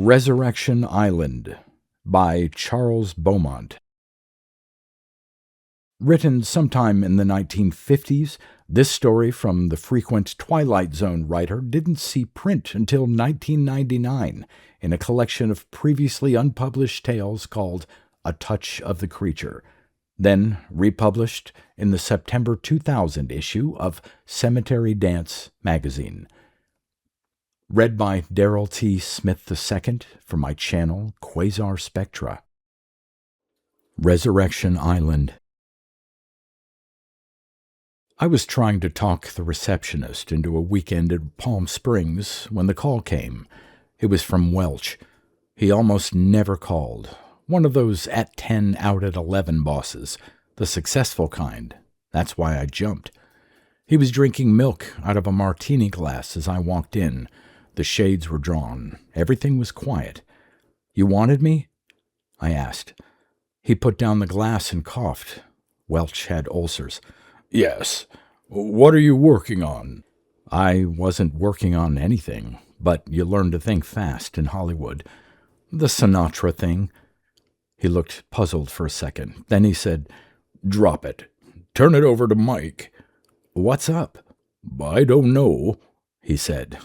Resurrection Island by Charles Beaumont. Written sometime in the 1950s, this story from the frequent Twilight Zone writer didn't see print until 1999 in a collection of previously unpublished tales called A Touch of the Creature, then republished in the September 2000 issue of Cemetery Dance magazine. Read by Darrell T. Smith II for my channel Quasar Spectra. Resurrection Island. I was trying to talk the receptionist into a weekend at Palm Springs when the call came. It was from Welch. He almost never called. One of those at 10 out at 11 bosses, the successful kind. That's why I jumped. He was drinking milk out of a martini glass as I walked in. The shades were drawn. Everything was quiet. "You wanted me?" I asked. He put down the glass and coughed. Welch had ulcers. "Yes. What are you working on?" I wasn't working on anything, but you learn to think fast in Hollywood. The Sinatra thing. He looked puzzled for a second. Then he said, "Drop it. Turn it over to Mike." "What's up?" "I don't know," he said.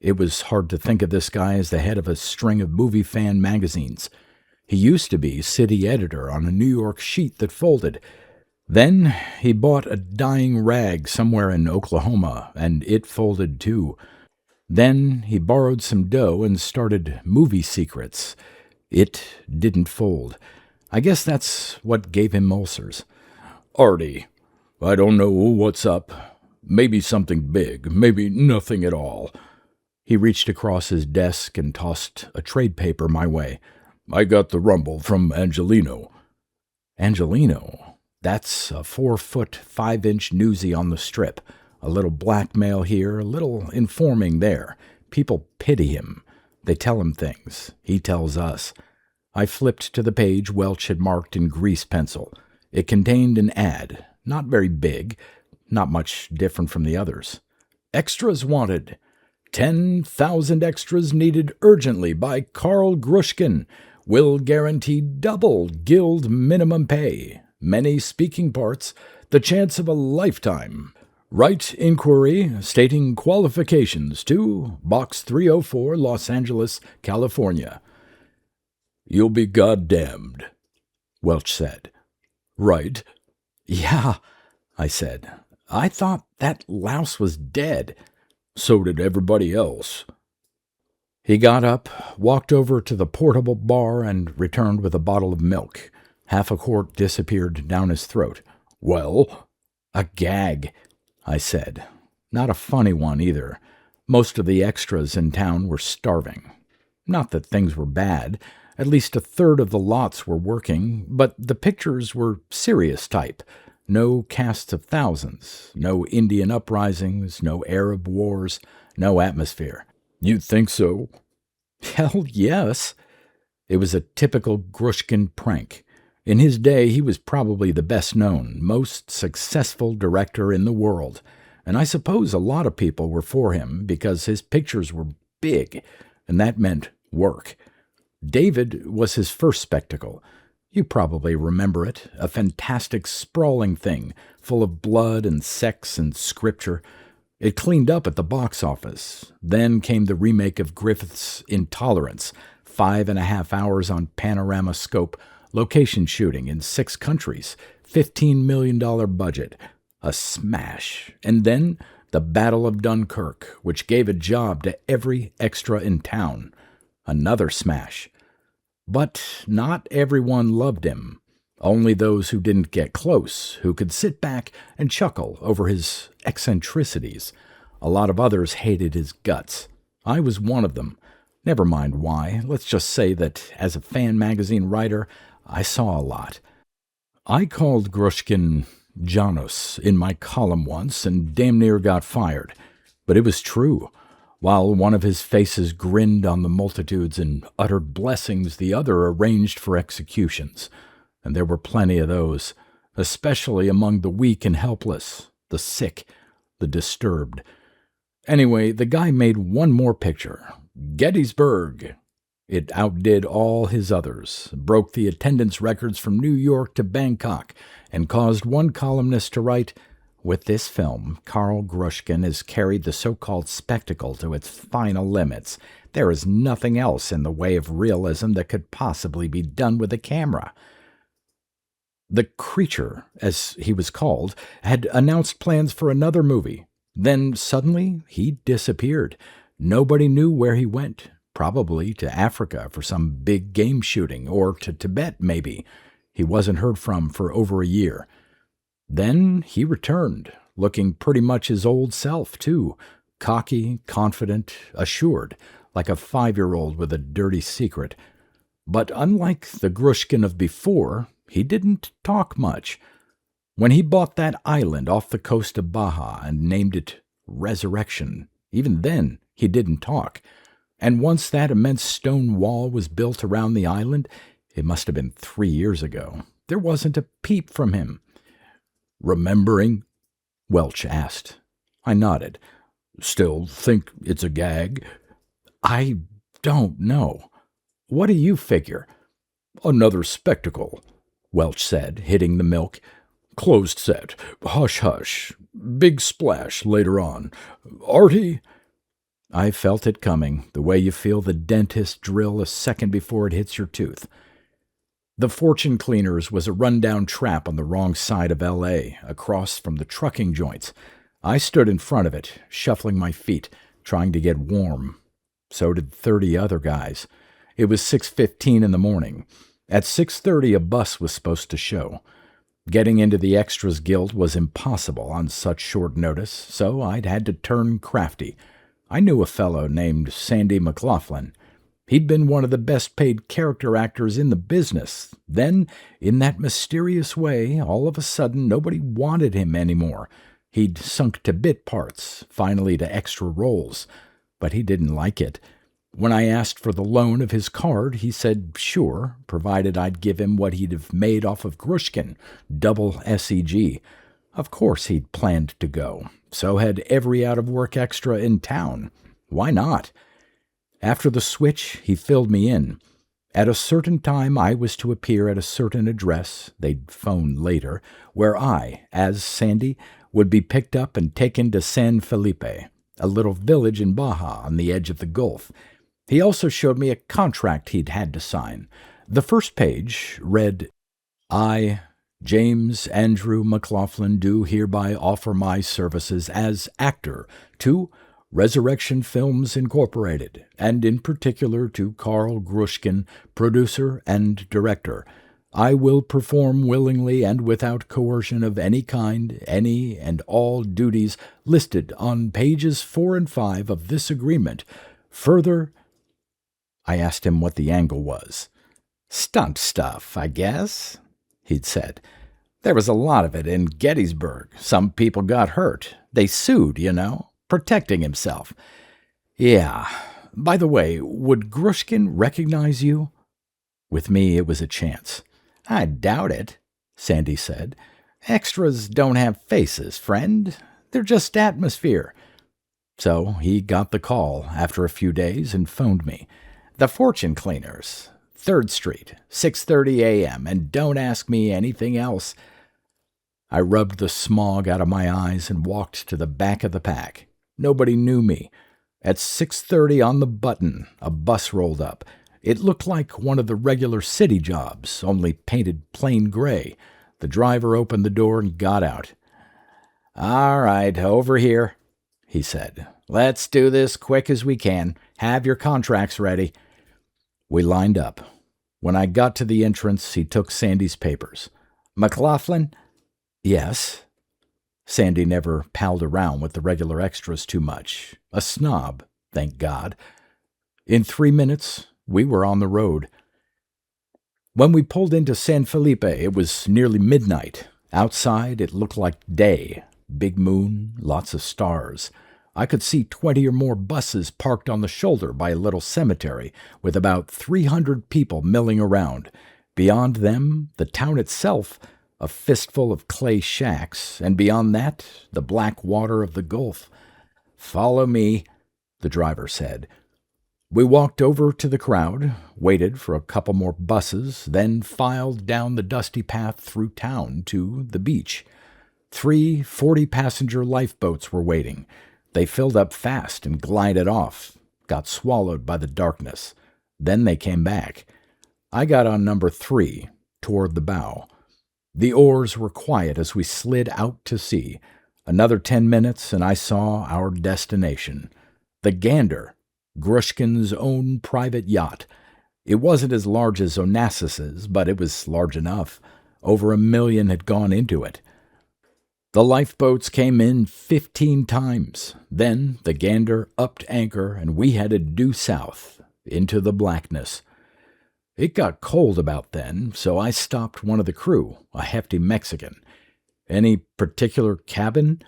It was hard to think of this guy as the head of a string of movie fan magazines. He used to be city editor on a New York sheet that folded. Then he bought a dying rag somewhere in Oklahoma, and it folded too. Then he borrowed some dough and started Movie Secrets. It didn't fold. I guess that's what gave him ulcers. "Artie, I don't know what's up. Maybe something big, maybe nothing at all." He reached across his desk and tossed a trade paper my way. "I got the rumble from Angelino." Angelino? That's a 4-foot, 5-inch newsie on the strip. A little blackmail here, a little informing there. People pity him. They tell him things. He tells us. I flipped to the page Welch had marked in grease pencil. It contained an ad, not very big, not much different from the others. "Extras wanted. 10,000 extras needed urgently by Carl Grushkin. Will guarantee double guild minimum pay. Many speaking parts. The chance of a lifetime. Write inquiry stating qualifications to Box 304, Los Angeles, California." "You'll be goddamned," Welch said. "Right?" "Yeah," I said. "I thought that louse was dead." "So did everybody else." He got up, walked over to the portable bar, and returned with a bottle of milk. Half a quart disappeared down his throat. "Well?" "A gag," I said. Not a funny one, either. Most of the extras in town were starving. Not that things were bad. At least a third of the lots were working, but the pictures were serious type. No casts of thousands, no Indian uprisings, no Arab wars, no atmosphere. "You think so?" "Hell, yes." It was a typical Grushkin prank. In his day, he was probably the best known, most successful director in the world, and I suppose a lot of people were for him because his pictures were big, and that meant work. David was his first spectacle. You probably remember it, a fantastic, sprawling thing, full of blood and sex and scripture. It cleaned up at the box office. Then came the remake of Griffith's Intolerance, 5.5 hours on panorama scope, location shooting in 6 countries, $15 million budget. A smash. And then the Battle of Dunkirk, which gave a job to every extra in town. Another smash. But not everyone loved him. Only those who didn't get close, who could sit back and chuckle over his eccentricities. A lot of others hated his guts. I was one of them. Never mind why. Let's just say that as a fan magazine writer, I saw a lot. I called Grushkin Janos in my column once and damn near got fired. But it was true. While one of his faces grinned on the multitudes and uttered blessings, the other arranged for executions. And there were plenty of those, especially among the weak and helpless, the sick, the disturbed. Anyway, the guy made one more picture. Gettysburg. It outdid all his others, broke the attendance records from New York to Bangkok, and caused one columnist to write, "With this film, Karl Grushkin has carried the so-called spectacle to its final limits. There is nothing else in the way of realism that could possibly be done with a camera." The Creature, as he was called, had announced plans for another movie. Then suddenly he disappeared. Nobody knew where he went. Probably to Africa for some big game shooting, or to Tibet, maybe. He wasn't heard from for over a year. Then he returned, looking pretty much his old self, too. Cocky, confident, assured, like a 5-year-old with a dirty secret. But unlike the Grushkin of before, he didn't talk much. When he bought that island off the coast of Baja and named it Resurrection, even then he didn't talk. And once that immense stone wall was built around the island, it must have been 3 years ago, there wasn't a peep from him. "Remembering?" Welch asked. I nodded. "Still think it's a gag?" "I don't know. What do you figure?" "Another spectacle," Welch said, hitting the milk. "Closed set. Hush, hush. Big splash later on. Artie?" I felt it coming, the way you feel the dentist drill a second before it hits your tooth. The Fortune Cleaners was a rundown trap on the wrong side of L.A., across from the trucking joints. I stood in front of it, shuffling my feet, trying to get warm. So did 30 other guys. It was 6:15 in the morning. At 6:30 a bus was supposed to show. Getting into the Extras Guild was impossible on such short notice, so I'd had to turn crafty. I knew a fellow named Sandy McLaughlin. He'd been one of the best-paid character actors in the business. Then, in that mysterious way, all of a sudden nobody wanted him anymore. He'd sunk to bit parts, finally to extra roles. But he didn't like it. When I asked for the loan of his card, he said sure, provided I'd give him what he'd have made off of Grushkin, double SEG. Of course he'd planned to go. So had every out-of-work extra in town. Why not? After the switch, he filled me in. At a certain time, I was to appear at a certain address, they'd phone later, where I, as Sandy, would be picked up and taken to San Felipe, a little village in Baja on the edge of the Gulf. He also showed me a contract he'd had to sign. The first page read, "I, James Andrew McLaughlin, do hereby offer my services as actor to Resurrection Films Incorporated, and in particular to Karl Grushkin, producer and director. I will perform willingly and without coercion of any kind, any and all duties listed on pages 4 and 5 of this agreement. Further—" I asked him what the angle was. "Stunt stuff, I guess," he'd said. "There was a lot of it in Gettysburg. Some people got hurt. They sued, you know, protecting himself." "Yeah. By the way, would Grushkin recognize you?" With me, it was a chance. "I doubt it," Sandy said. "Extras don't have faces, friend. They're just atmosphere." So he got the call after a few days and phoned me. "The Fortune Cleaners, 3rd Street, 6:30 a.m., and don't ask me anything else." I rubbed the smog out of my eyes and walked to the back of the pack. Nobody knew me. At 6:30 on the button, a bus rolled up. It looked like one of the regular city jobs, only painted plain gray. The driver opened the door and got out. "All right, over here," he said. "Let's do this quick as we can. Have your contracts ready." We lined up. When I got to the entrance, he took Sandy's papers. "McLaughlin?" "Yes." Sandy never palled around with the regular extras too much. A snob, thank God. In 3 minutes, we were on the road. When we pulled into San Felipe, it was nearly midnight. Outside, it looked like day. Big moon, lots of stars. I could see 20 or more buses parked on the shoulder by a little cemetery, with about 300 people milling around. Beyond them, the town itself, a fistful of clay shacks, and beyond that, the black water of the Gulf. "Follow me," the driver said. We walked over to the crowd, waited for a couple more buses, then filed down the dusty path through town to the beach. 3 40-passenger lifeboats were waiting. They filled up fast and glided off, got swallowed by the darkness. Then they came back. I got on number 3, toward the bow. The oars were quiet as we slid out to sea. Another 10 minutes and I saw our destination. The Gander, Grushkin's own private yacht. It wasn't as large as Onassis's, but it was large enough. Over $1 million had gone into it. The lifeboats came in 15 times. Then the Gander upped anchor and we headed due south, into the blackness. It got cold about then, so I stopped one of the crew, a hefty Mexican. "Any particular cabin?"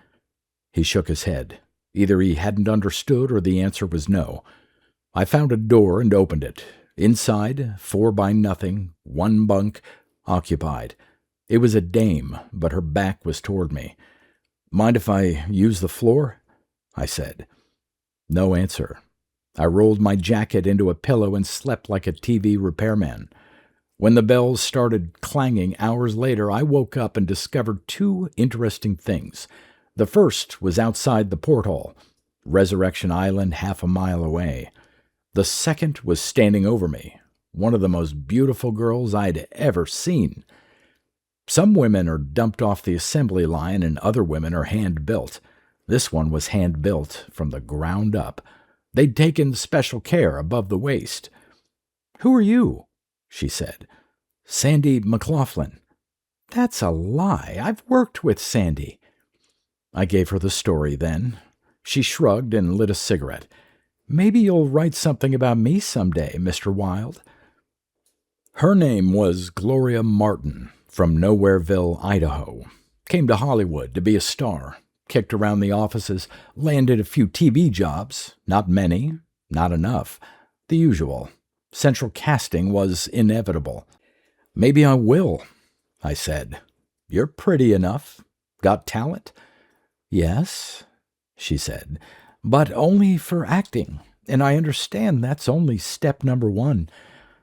He shook his head. Either he hadn't understood or the answer was no. I found a door and opened it. Inside, 4 by nothing, 1 bunk, occupied. It was a dame, but her back was toward me. "Mind if I use the floor?" I said. No answer. I rolled my jacket into a pillow and slept like a TV repairman. When the bells started clanging hours later, I woke up and discovered 2 interesting things. The first was outside the porthole, Resurrection Island half a mile away. The second was standing over me, one of the most beautiful girls I'd ever seen. Some women are dumped off the assembly line and other women are hand-built. This one was hand-built from the ground up. They'd taken special care above the waist. "Who are you?" she said. "Sandy McLaughlin." "That's a lie. I've worked with Sandy." I gave her the story then. She shrugged and lit a cigarette. "Maybe you'll write something about me someday, Mr. Wilde." Her name was Gloria Martin, from Nowhereville, Idaho. Came to Hollywood to be a star. Kicked around the offices, landed a few TV jobs. Not many, not enough. The usual. Central casting was inevitable. "Maybe I will," I said. "You're pretty enough. Got talent?" "Yes," she said, "but only for acting, and I understand that's only step number 1.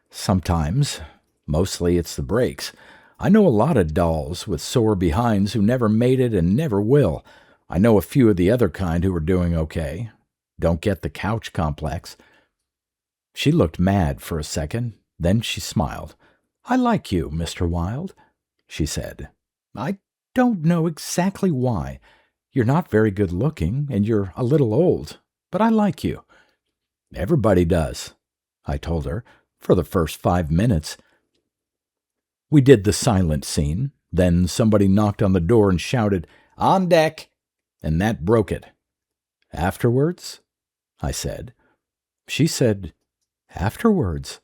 Sometimes. Mostly it's the breaks. I know a lot of dolls with sore behinds who never made it and never will. I know a few of the other kind who are doing okay. Don't get the couch complex." She looked mad for a second, then she smiled. "I like you, Mr. Wilde," she said. "I don't know exactly why. You're not very good looking, and you're a little old, but I like you." "Everybody does," I told her, "for the first 5 minutes. We did the silent scene. Then somebody knocked on the door and shouted, "On deck!" And that broke it. "Afterwards?" I said. She said, "Afterwards."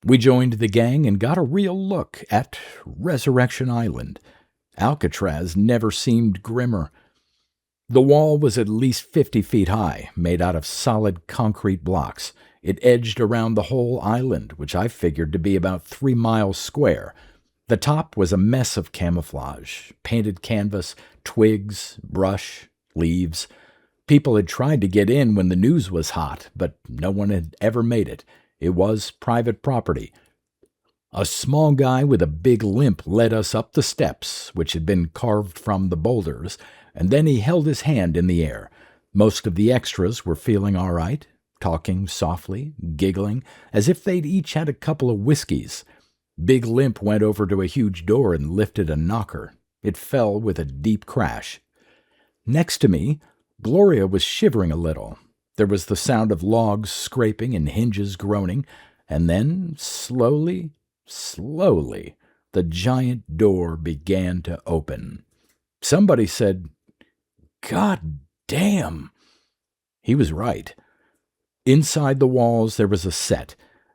We joined the gang and got a real look at Resurrection Island. Alcatraz never seemed grimmer. The wall was at least 50 feet high, made out of solid concrete blocks. It edged around the whole island, which I figured to be about 3 miles square. The top was a mess of camouflage, painted canvas, twigs, brush, leaves. People had tried to get in when the news was hot, but no one had ever made it. It was private property. A small guy with a big limp led us up the steps, which had been carved from the boulders, and then he held his hand in the air. Most of the extras were feeling all right, talking softly, giggling, as if they'd each had a couple of whiskeys. Big Limp went over to a huge door and lifted a knocker. It fell with a deep crash. Next to me, Gloria was shivering a little. There was the sound of logs scraping and hinges groaning, and then, slowly, the giant door began to open. Somebody said, "God damn!" He was right. Inside the walls there was a set,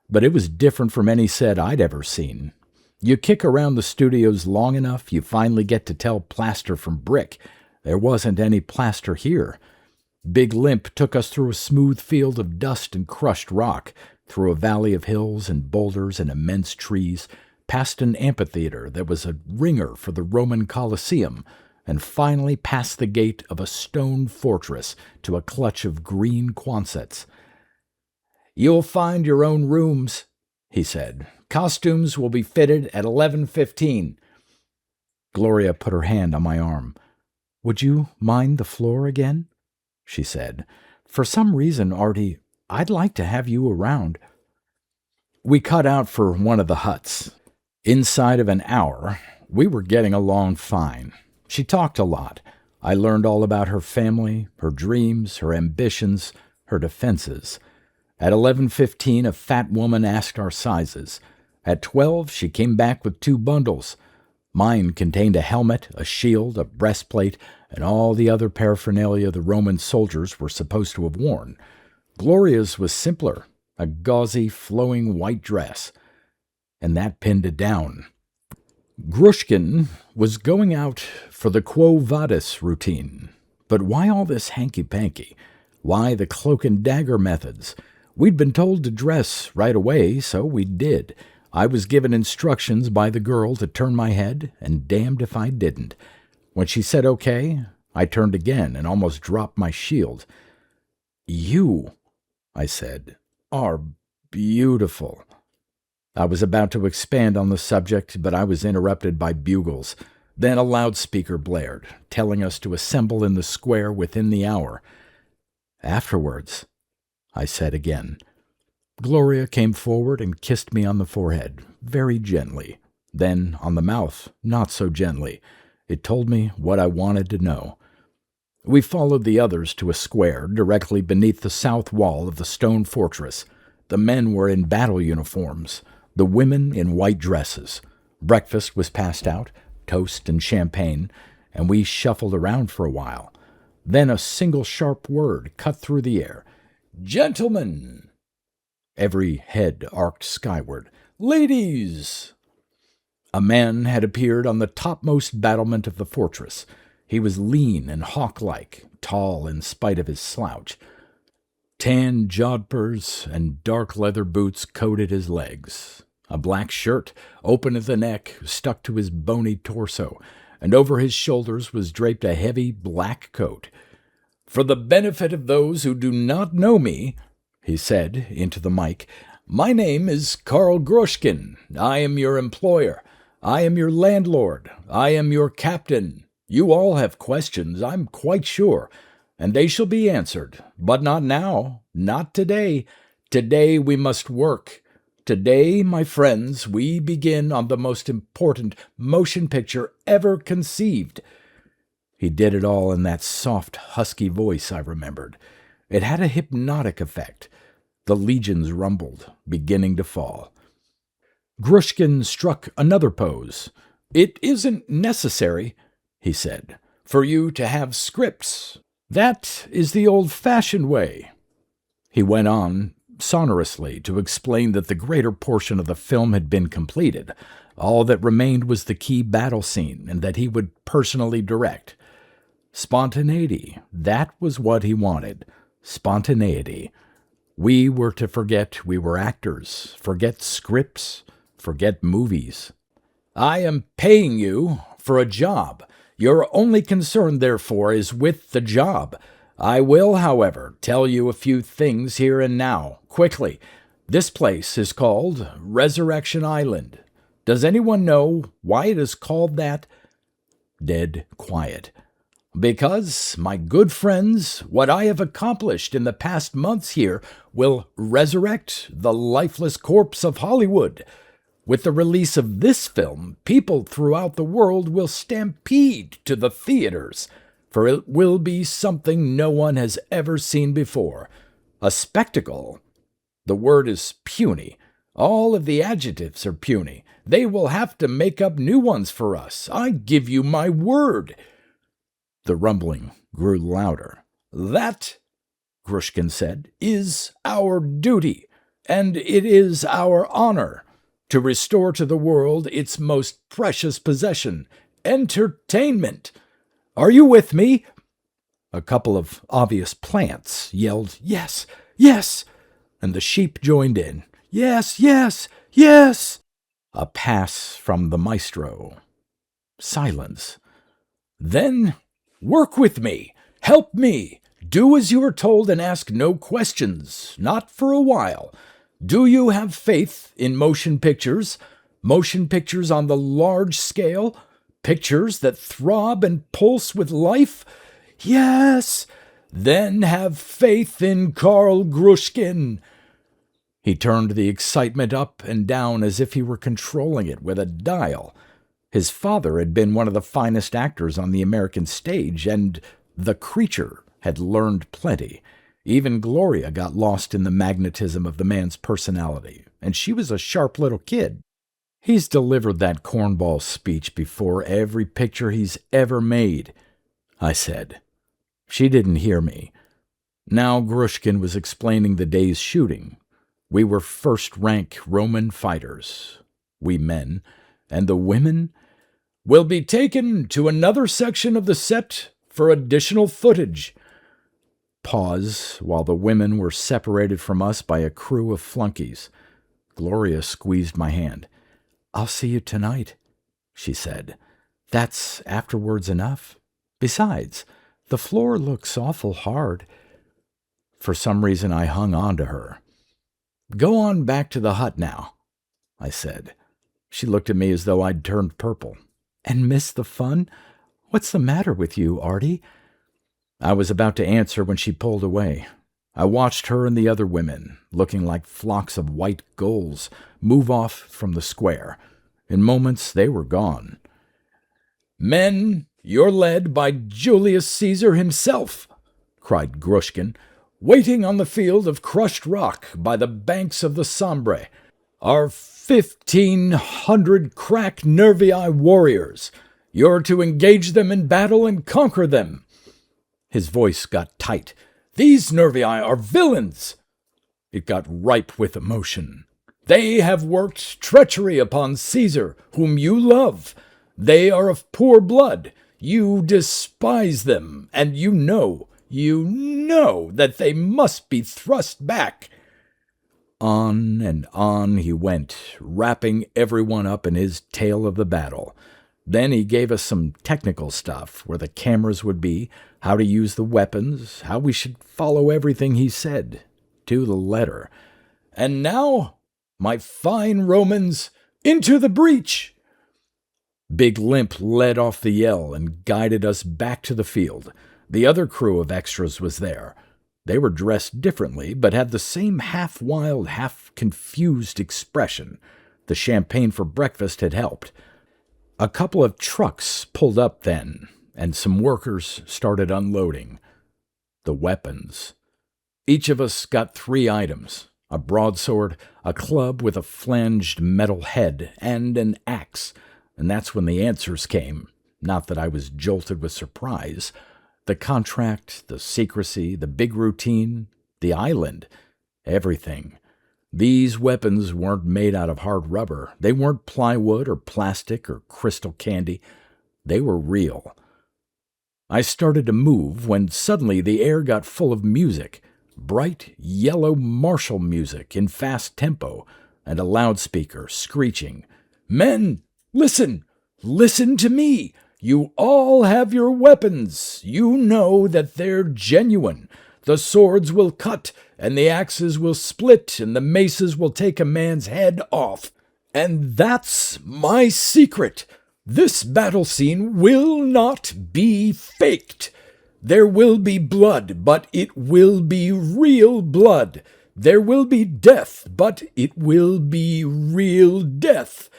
but it was different from any set I'd ever seen. You kick around the studios long enough, you finally get to tell plaster from brick. There wasn't any plaster here. Big Limp took us through a smooth field of dust and crushed rock, through a valley of hills and boulders and immense trees, past an amphitheater that was a ringer for the Roman Colosseum, and finally past the gate of a stone fortress to a clutch of green Quonsets. "You'll find your own rooms," he said. "Costumes will be fitted at 11:15. Gloria put her hand on my arm. "Would you mind the floor again?" she said. "For some reason, Artie, I'd like to have you around." We cut out for one of the huts. Inside of an hour, we were getting along fine. She talked a lot. I learned all about her family, her dreams, her ambitions, her defenses. At 11:15, a fat woman asked our sizes. At 12, she came back with 2 bundles. Mine contained a helmet, a shield, a breastplate, and all the other paraphernalia the Roman soldiers were supposed to have worn. Gloria's was simpler, a gauzy, flowing white dress. And that pinned it down. Grushkin was going out for the Quo Vadis routine. But why all this hanky-panky? Why the cloak and dagger methods? We'd been told to dress right away, so we did. I was given instructions by the girl to turn my head, and damned if I didn't. When she said okay, I turned again and almost dropped my shield. "You," I said, "are beautiful." I was about to expand on the subject, but I was interrupted by bugles. Then a loudspeaker blared, telling us to assemble in the square within the hour. "Afterwards," I said again. Gloria came forward and kissed me on the forehead, very gently. Then on the mouth, not so gently. It told me what I wanted to know. We followed the others to a square directly beneath the south wall of the stone fortress. The men were in battle uniforms, the women in white dresses. Breakfast was passed out, toast and champagne, and we shuffled around for a while. Then a single sharp word cut through the air. "Gentlemen!" Every head arced skyward. "Ladies!" A man had appeared on the topmost battlement of the fortress. He was lean and hawk-like, tall in spite of his slouch. Tan jodhpurs and dark leather boots coated his legs. A black shirt, open at the neck, stuck to his bony torso, and over his shoulders was draped a heavy black coat. "For the benefit of those who do not know me," he said into the mic, "my name is Karl Grushkin. I am your employer. I am your landlord. I am your captain. You all have questions, I'm quite sure, and they shall be answered. But not now, not today. Today we must work. Today, my friends, we begin on the most important motion picture ever conceived." He did it all in that soft, husky voice I remembered. It had a hypnotic effect. The legions rumbled, beginning to fall. Grushkin struck another pose. "It isn't necessary," he said, "for you to have scripts. That is the old-fashioned way." He went on sonorously to explain that the greater portion of the film had been completed. All that remained was the key battle scene, and that he would personally direct. Spontaneity, that was what he wanted. Spontaneity. We were to forget we were actors, forget scripts, forget movies. "I am paying you for a job. Your only concern, therefore, is with the job. I will, however, tell you a few things here and now, quickly. This place is called Resurrection Island. Does anyone know why it is called that?" Dead quiet. "Because, my good friends, what I have accomplished in the past months here will resurrect the lifeless corpse of Hollywood. With the release of this film, people throughout the world will stampede to the theaters, for it will be something no one has ever seen before. A spectacle. The word is puny. All of the adjectives are puny. They will have to make up new ones for us. I give you my word." The rumbling grew louder. "That," Grushkin said, "is our duty, and it is our honor to restore to the world its most precious possession, entertainment. Are you with me?" A couple of obvious plants yelled, "Yes, yes," and the sheep joined in. "Yes, yes, yes." A pass from the maestro. Silence. "Then work with me. Help me. Do as you are told and ask no questions, not for a while. Do you have faith in motion pictures? Motion pictures on the large scale? Pictures that throb and pulse with life? Yes! Then have faith in Karl Grushkin. He turned the excitement up and down as if he were controlling it with a dial. His father had been one of the finest actors on the American stage, and The Creature had learned plenty. Even Gloria got lost in the magnetism of the man's personality, and she was a sharp little kid. He's delivered that cornball speech before every picture he's ever made, I said. She didn't hear me. Now Grushkin was explaining the day's shooting. We were first-rank Roman fighters, we men, and the women will be taken to another section of the set for additional footage. Pause while the women were separated from us by a crew of flunkies. Gloria squeezed my hand. "I'll see you tonight," she said. "That's afterwards enough. Besides, the floor looks awful hard." For some reason I hung on to her. "Go on back to the hut now," I said. She looked at me as though I'd turned purple. "And miss the fun? What's the matter with you, Artie?" I was about to answer when she pulled away. I watched her and the other women, looking like flocks of white gulls, move off from the square. In moments they were gone. "Men, you're led by Julius Caesar himself," cried Grushkin. "Waiting on the field of crushed rock by the banks of the Sambre are 1,500 crack Nervii warriors. You're to engage them in battle and conquer them." His voice got tight. "These Nervii are villains." It got ripe with emotion. "They have worked treachery upon Caesar, whom you love. They are of poor blood. You despise them, and you know that they must be thrust back." On and on he went, wrapping everyone up in his tale of the battle. Then he gave us some technical stuff, where the cameras would be, how to use the weapons, how we should follow everything he said, to the letter. "And now, my fine Romans, into the breach!" Big Limp led off the yell and guided us back to the field. The other crew of extras was there. They were dressed differently, but had the same half-wild, half-confused expression. The champagne for breakfast had helped. A couple of trucks pulled up then, and some workers started unloading. The weapons. Each of us got 3 items: a broadsword, a club with a flanged metal head, and an axe. And that's when the answers came. Not that I was jolted with surprise. The contract, the secrecy, the big routine, the island, everything. These weapons weren't made out of hard rubber. They weren't plywood or plastic or crystal candy. They were real. I started to move when suddenly the air got full of music. Bright, yellow martial music in fast tempo, and a loudspeaker screeching. "Men, listen! Listen to me! You all have your weapons. You know that they're genuine. The swords will cut, and the axes will split, and the maces will take a man's head off. And that's my secret. This battle scene will not be faked. There will be blood, but it will be real blood. There will be death, but it will be real death.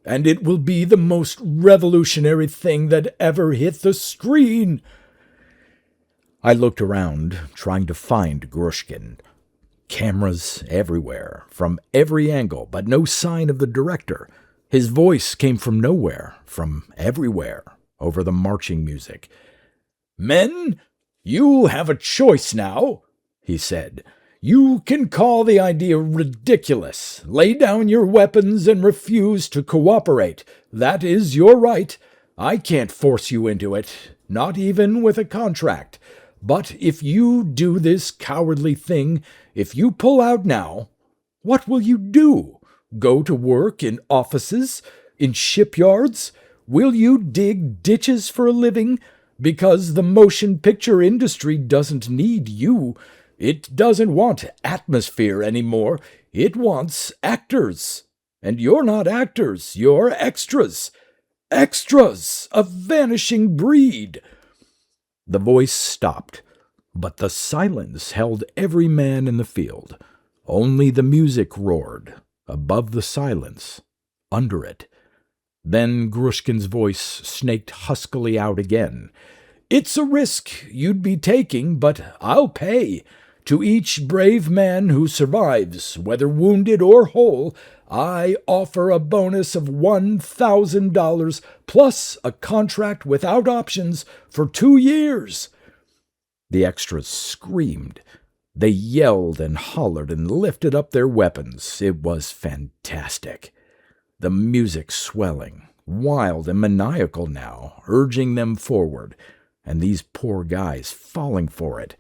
And it will be the most revolutionary thing that ever hit the screen." I looked around, trying to find Grushkin. Cameras everywhere, from every angle, but no sign of the director. His voice came from nowhere, from everywhere, over the marching music. "Men, you have a choice now," he said. "You can call the idea ridiculous, lay down your weapons and refuse to cooperate. That is your right. I can't force you into it, not even with a contract. But if you do this cowardly thing, if you pull out now, what will you do? Go to work in offices, in shipyards? Will you dig ditches for a living? Because the motion picture industry doesn't need you. It doesn't want atmosphere anymore. It wants actors. And you're not actors, you're extras. Extras! A vanishing breed!" The voice stopped, but the silence held every man in the field. Only the music roared, above the silence, under it. Then Grushkin's voice snaked huskily out again. "It's a risk you'd be taking, but I'll pay. To each brave man who survives, whether wounded or whole, I offer a bonus of $1,000 plus a contract without options for 2 years." The extras screamed. They yelled and hollered and lifted up their weapons. It was fantastic. The music swelling, wild and maniacal now, urging them forward, and these poor guys falling for it.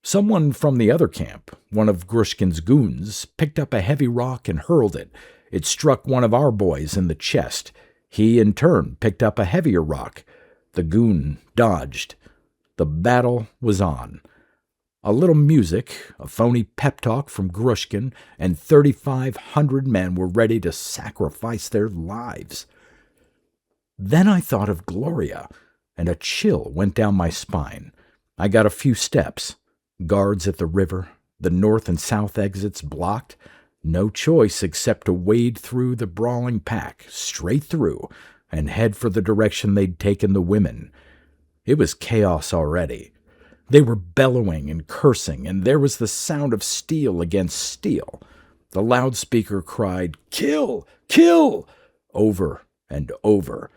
Someone from the other camp, one of Grushkin's goons, picked up a heavy rock and hurled it. It struck one of our boys in the chest. He, in turn, picked up a heavier rock. The goon dodged. The battle was on. A little music, a phony pep talk from Grushkin, and 3,500 men were ready to sacrifice their lives. Then I thought of Gloria, and a chill went down my spine. I got a few steps. Guards at the river, the north and south exits blocked. No choice except to wade through the brawling pack, straight through, and head for the direction they'd taken the women. It was chaos already. They were bellowing and cursing, and there was the sound of steel against steel. The loudspeaker cried, "Kill! Kill!" over and over.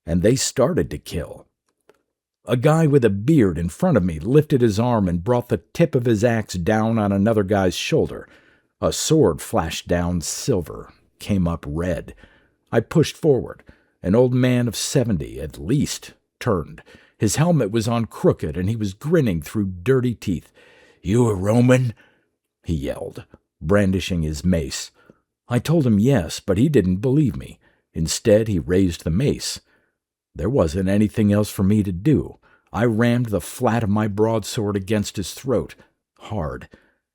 And they started to kill. A guy with a beard in front of me lifted his arm and brought the tip of his axe down on another guy's shoulder. A sword flashed down silver, came up red. I pushed forward. An old man of 70, at least, turned. His helmet was on crooked, and he was grinning through dirty teeth. "You a Roman?" he yelled, brandishing his mace. I told him yes, but he didn't believe me. Instead, he raised the mace. There wasn't anything else for me to do. I rammed the flat of my broadsword against his throat, hard.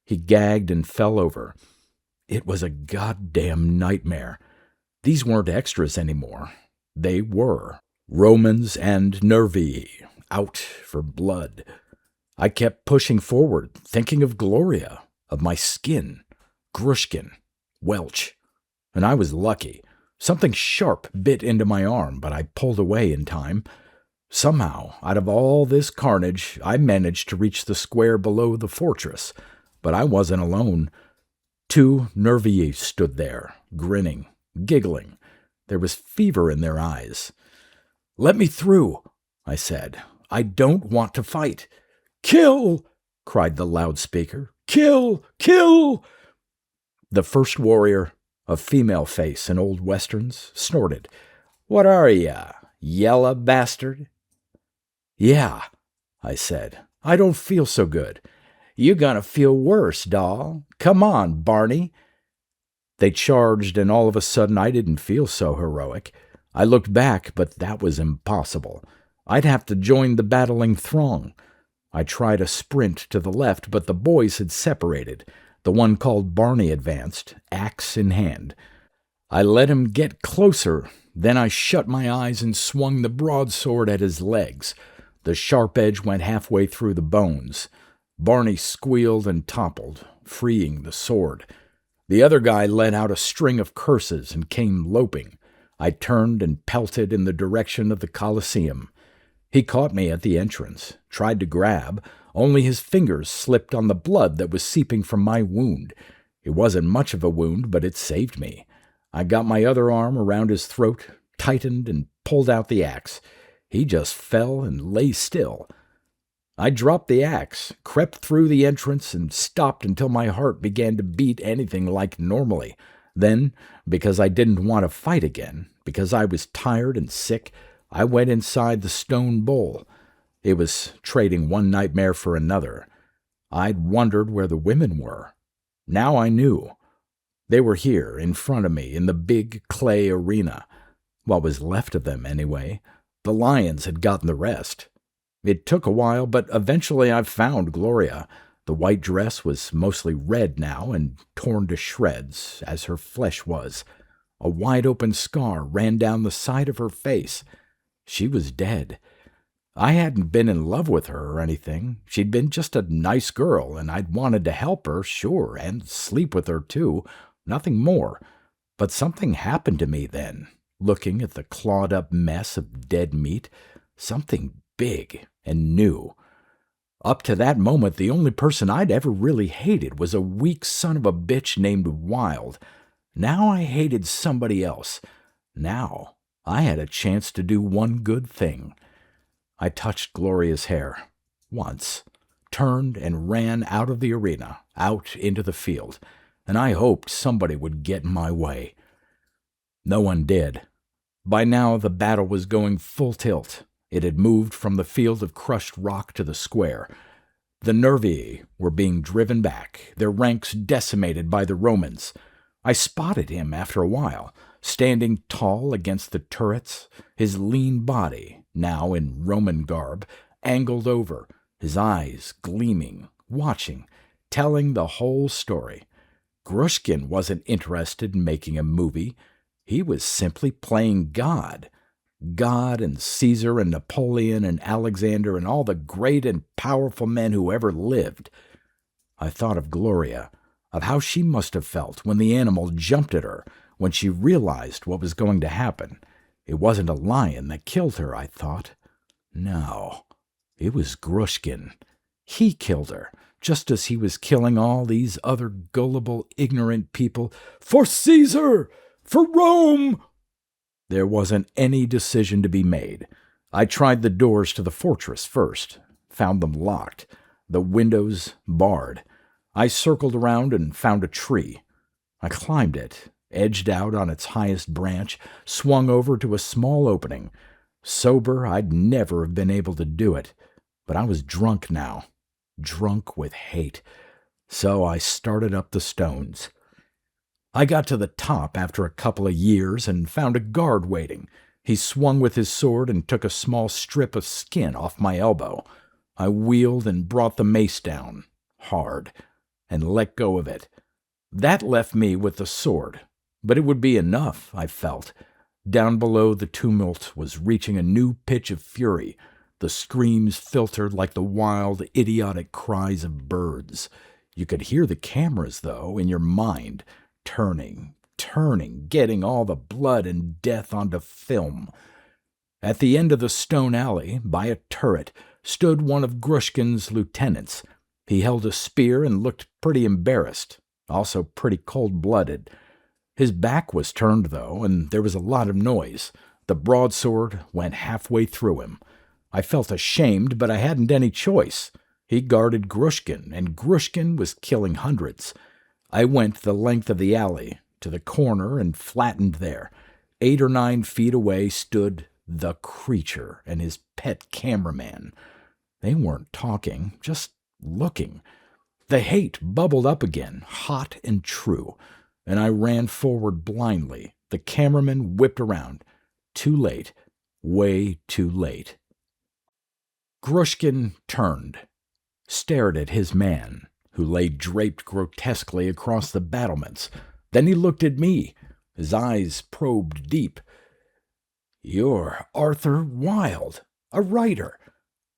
He gagged and fell over. It was a goddamn nightmare. These weren't extras anymore. They were. Romans and Nervii, out for blood. I kept pushing forward, thinking of Gloria, of my skin, Grushkin, Welch. And I was lucky. Something sharp bit into my arm, but I pulled away in time. Somehow, out of all this carnage, I managed to reach the square below the fortress. But I wasn't alone. 2 Nervii stood there, grinning, giggling. There was fever in their eyes. "Let me through," I said. "I don't want to fight." "Kill!" cried the loudspeaker. "Kill! Kill!" The first warrior, a female face in old westerns, snorted. "What are ya, yella bastard?" "Yeah," I said. "I don't feel so good." "You gonna feel worse, doll. Come on, Barney." They charged, and all of a sudden I didn't feel so heroic. I looked back, but that was impossible. I'd have to join the battling throng. I tried a sprint to the left, but the boys had separated. The one called Barney advanced, axe in hand. I let him get closer. Then I shut my eyes and swung the broadsword at his legs. The sharp edge went halfway through the bones. Barney squealed and toppled, freeing the sword. The other guy let out a string of curses and came loping. I turned and pelted in the direction of the Colosseum. He caught me at the entrance, tried to grab, only his fingers slipped on the blood that was seeping from my wound. It wasn't much of a wound, but it saved me. I got my other arm around his throat, tightened, and pulled out the axe. He just fell and lay still. I dropped the axe, crept through the entrance, and stopped until my heart began to beat anything like normally. Then, because I didn't want to fight again, because I was tired and sick, I went inside the stone bowl. It was trading one nightmare for another. I'd wondered where the women were. Now I knew. They were here, in front of me, in the big clay arena. What was left of them, anyway. The lions had gotten the rest. It took a while, but eventually I found Gloria. The white dress was mostly red now and torn to shreds, as her flesh was. A wide-open scar ran down the side of her face. She was dead. I hadn't been in love with her or anything. She'd been just a nice girl, and I'd wanted to help her, sure, and sleep with her, too. Nothing more. But something happened to me then, looking at the clawed-up mess of dead meat. Something big and new. Up to that moment, the only person I'd ever really hated was a weak son of a bitch named Wild. Now I hated somebody else. Now I had a chance to do one good thing. I touched Gloria's hair, once, turned and ran out of the arena, out into the field, and I hoped somebody would get in my way. No one did. By now the battle was going full tilt. It had moved from the field of crushed rock to the square. The Nervii were being driven back, their ranks decimated by the Romans. I spotted him after a while, standing tall against the turrets, his lean body, now in Roman garb, angled over, his eyes gleaming, watching, telling the whole story. Grushkin wasn't interested in making a movie. He was simply playing God. God and Caesar and Napoleon and Alexander and all the great and powerful men who ever lived. I thought of Gloria, of how she must have felt when the animal jumped at her, when she realized what was going to happen. It wasn't a lion that killed her, I thought. No, it was Grushkin. He killed her, just as he was killing all these other gullible, ignorant people. For Caesar! For Rome! There wasn't any decision to be made. I tried the doors to the fortress first, found them locked, the windows barred. I circled around and found a tree. I climbed it, edged out on its highest branch, swung over to a small opening. Sober, I'd never have been able to do it, but I was drunk now, drunk with hate. So I started up the stones. I got to the top after a couple of years and found a guard waiting. He swung with his sword and took a small strip of skin off my elbow. I wheeled and brought the mace down, hard, and let go of it. That left me with the sword, but it would be enough, I felt. Down below, the tumult was reaching a new pitch of fury. The screams filtered like the wild, idiotic cries of birds. You could hear the cameras, though, in your mind, turning, getting all the blood and death onto film. At the end of the stone alley, by a turret, stood one of Grushkin's lieutenants. He held a spear and looked pretty embarrassed, also pretty cold-blooded. His back was turned, though, and there was a lot of noise. The broadsword went halfway through him. I felt ashamed, but I hadn't any choice. He guarded Grushkin, and Grushkin was killing hundreds. I went the length of the alley, to the corner, and flattened there. 8 or 9 feet away stood the creature and his pet cameraman. They weren't talking, just looking. The hate bubbled up again, hot and true, and I ran forward blindly. The cameraman whipped around. Too late. Way too late. Grushkin turned, stared at his man, who lay draped grotesquely across the battlements. Then he looked at me. His eyes probed deep. "You're Arthur Wilde, a writer."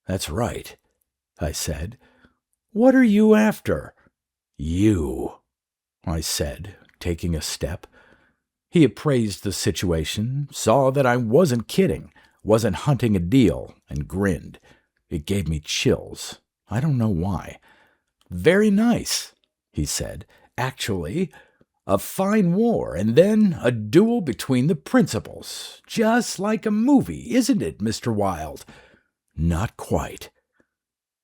"That's right," I said. "What are you after?" "You," I said, taking a step. He appraised the situation, saw that I wasn't kidding, wasn't hunting a deal, and grinned. It gave me chills. I don't know why. "Very nice," he said. "Actually, a fine war, and then a duel between the principals. Just like a movie, isn't it, Mr. Wilde?" "Not quite."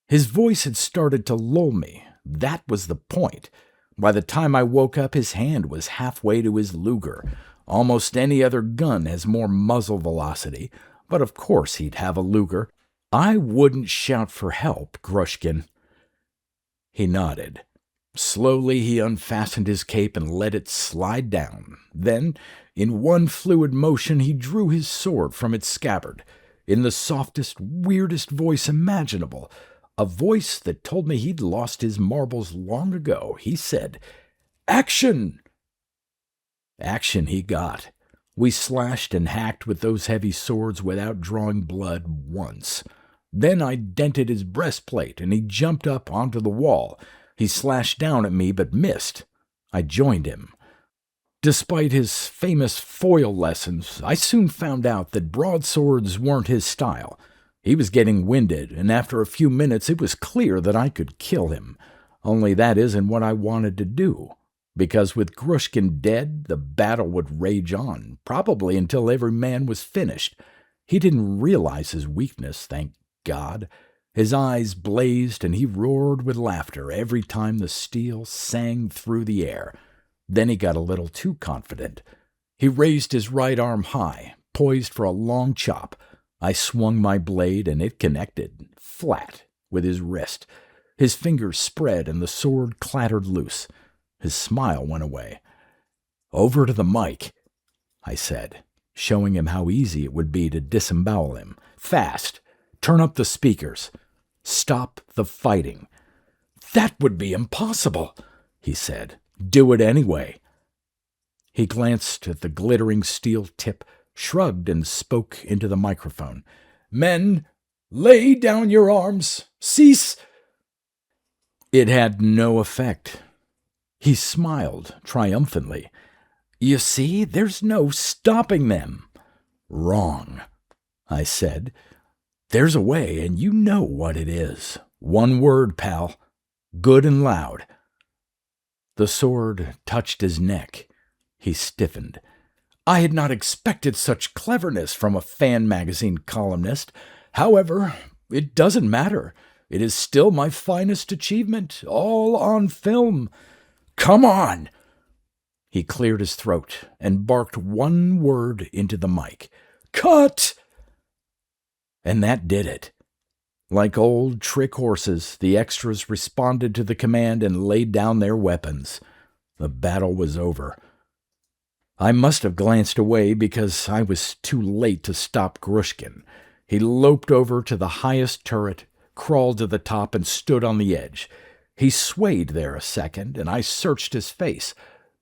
His voice had started to lull me. That was the point. By the time I woke up, his hand was halfway to his Luger. Almost any other gun has more muzzle velocity, but of course he'd have a Luger. I wouldn't shout for help, Grushkin. He nodded. Slowly he unfastened his cape and let it slide down. Then, in one fluid motion, he drew his sword from its scabbard. in the softest, weirdest voice imaginable, a voice that told me he'd lost his marbles long ago. He said, "Action!" Action he got. We slashed and hacked with those heavy swords without drawing blood once. Then I dented his breastplate, and he jumped up onto the wall. He slashed down at me but missed. I joined him. Despite his famous foil lessons, I soon found out that broadswords weren't his style. He was getting winded, and after a few minutes it was clear that I could kill him. Only that isn't what I wanted to do. Because with Grushkin dead, the battle would rage on, probably until every man was finished. He didn't realize his weakness, thank God. His eyes blazed, and he roared with laughter every time the steel sang through the air. Then he got a little too confident. He raised his right arm high, poised for a long chop. I swung my blade, and it connected, flat, with his wrist. His fingers spread, and the sword clattered loose. His smile went away. "Over to the mic," I said, showing him how easy it would be to disembowel him. "Fast! Turn up the speakers. Stop the fighting." "That would be impossible," he said. "Do it anyway." He glanced at the glittering steel tip, shrugged, and spoke into the microphone. "Men, lay down your arms. Cease." It had no effect. He smiled triumphantly. "You see, there's no stopping them." "Wrong," I said. "There's a way, and you know what it is. One word, pal. Good and loud." The sword touched his neck. He stiffened. I had not expected such cleverness from a fan magazine columnist. However, it doesn't matter. It is still my finest achievement, all on film. "Come on!" He cleared his throat and barked one word into the mic. "Cut!" And that did it. Like old trick horses, the extras responded to the command and laid down their weapons. The battle was over. I must have glanced away because I was too late to stop Grushkin. He loped over to the highest turret, crawled to the top, and stood on the edge. He swayed there a second, and I searched his face,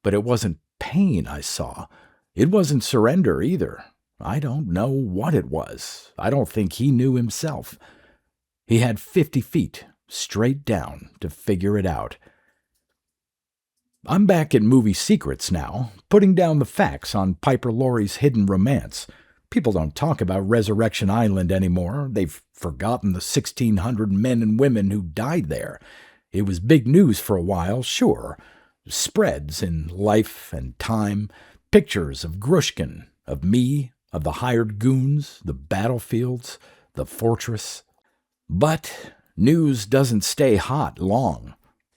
but it wasn't pain I saw. It wasn't surrender either. I don't know what it was. I don't think he knew himself. He had 50 feet, straight down, to figure it out. I'm back at Movie Secrets now, putting down the facts on Piper Laurie's hidden romance. People don't talk about Resurrection Island anymore. They've forgotten the 1,600 men and women who died there. It was big news for a while, sure. Spreads in Life and Time, pictures of Grushkin, of me, of the hired goons, the battlefields, the fortress. But news doesn't stay hot long,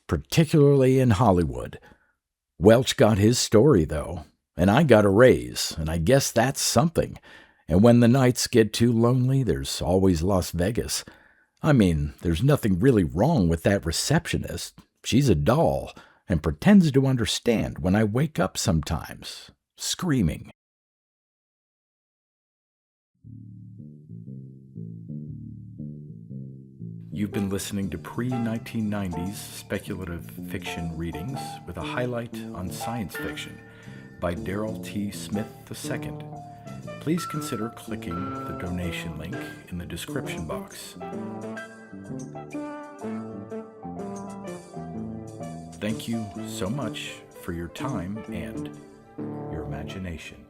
particularly in Hollywood. Welch got his story, though, and I got a raise, and I guess that's something. And when the nights get too lonely, there's always Las Vegas. I mean, there's nothing really wrong with that receptionist. She's a doll and pretends to understand when I wake up sometimes, screaming. You've been listening to pre-1990s speculative fiction readings with a highlight on science fiction by Darrell T. Smith II. Please consider clicking the donation link in the description box. Thank you so much for your time and your imagination.